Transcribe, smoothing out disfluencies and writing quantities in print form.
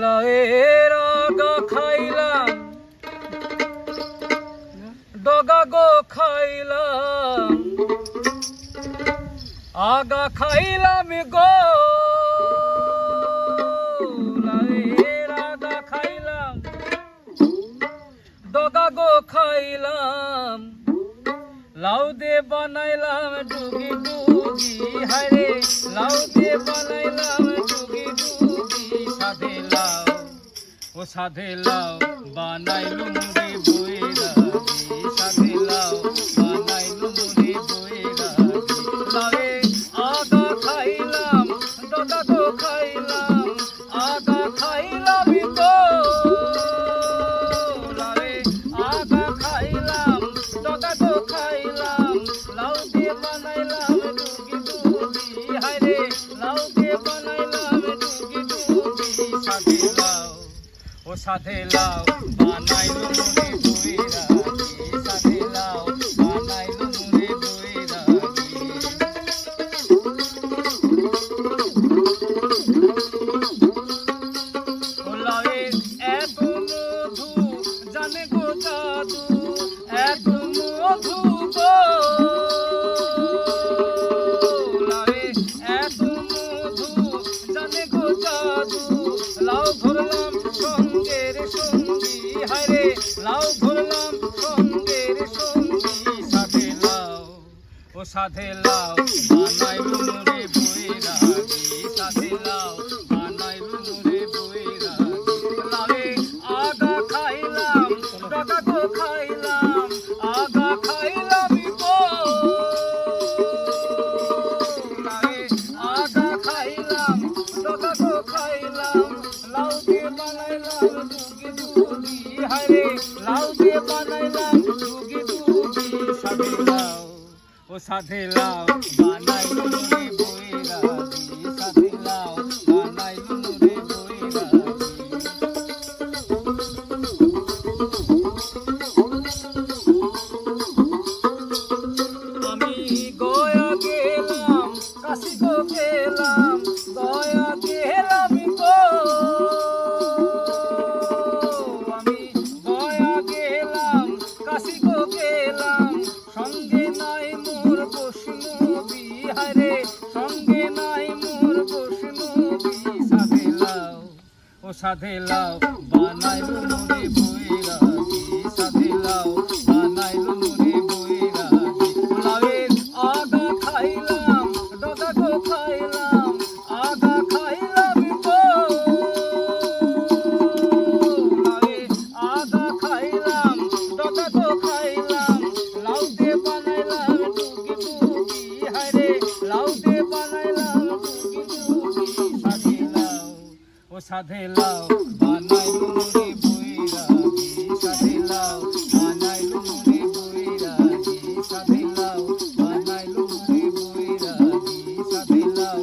লাউয়ের আগা খাইলাম ডগা গো খাইলাম আগা খাইলাম গো লাউয়ের আগা খাইলাম ডগা গো খাইলাম লাউ দে বানাইলাম ডুগি ডুগি হায়রে লাউ দে বানাইলাম ডুগি ডুগি সাধে লাউ ও সাধে লাউ বানাইলু মুড়ি বইরাগি সাধে লাউ বানাইলু মুড়ি বইরাগি লাউয়ে আগা খাইলাম ডগা গো খাইলাম আগা খাইলাম গো লাউয়ে আগা খাইলাম ডগা গো খাইলাম লাউ দিয়ে বানাইলাম ডুগি ডুগি হায়রে লাউ দিয়ে বানাইলাম ডুগি ডুগি সাধে লাউ ও সাধে লাউ বানাইলু মুড়ি বইরাগি সাধে লাউ বানাইলু মুড়ি বইরাগি ও লাউয়ের এত মধু জানে গো জাদু এত মধু গো লাউয়ের এত মধু জানে গো জাদু লাউ ধরলাম সঙ্গের সঙ্গী হায়রে লাউ ধরলাম সঙ্গের সঙ্গী সাধে লাউ ও সাধে লাউ বানাইলু মুড়ি বইরাগি সাধে লাউ বানাইলু মুড়ি বইরাগি লাউয়ে আগা খাইলাম ডগা গো খাইলাম আগা খাইলাম গো লাউয়ে আগা খাইলাম ডগা গো খাইলাম লাউ দিয়ে বানাইলাম ডুগি ডুগি হায়রে লাউ দিয়ে বানাইলাম ডুগি ডুগি সাধে লাউ ও সাধে লাউ বানাইলু মুড়ি বইরাগি সাধে লাউ বানাইলু মুড়ি বইরাগি আমি গয়া গেলাম কাশি গো গেলাম গয়া গেলাম গো আমি গয়া গেলাম কাশি গো গেলাম সঙ্গে নাই মোর বৈষ্ণবী হায়রে সঙ্গে নাই মোর বৈষ্ণবী সাধে লাউ ও সাধে লাউ বানাইলু মুড়ি বইরাগি সাধে লাউ বানাইলু মুড়ি বইরাগি লাউয়ের আগা খাইলাম ডগা গো খাইলাম আগা খাইলাম গো লাউয়ের আগা খাইলাম ডগা গো খাইলাম লাউ দিয়ে বানাইলাম ডুগি ডুগি হায়রে লাউ দিয়ে বানাইলাম ডুগি ডুগি সাধে লাউ ও সাধে লাউ বানাইলু মুড়ি বইরাগি সাধে লাউ বানাইলু মুড়ি বইরাগি সাধে লাউ বানাইলু মুড়ি বইরাগি সাধে লাউ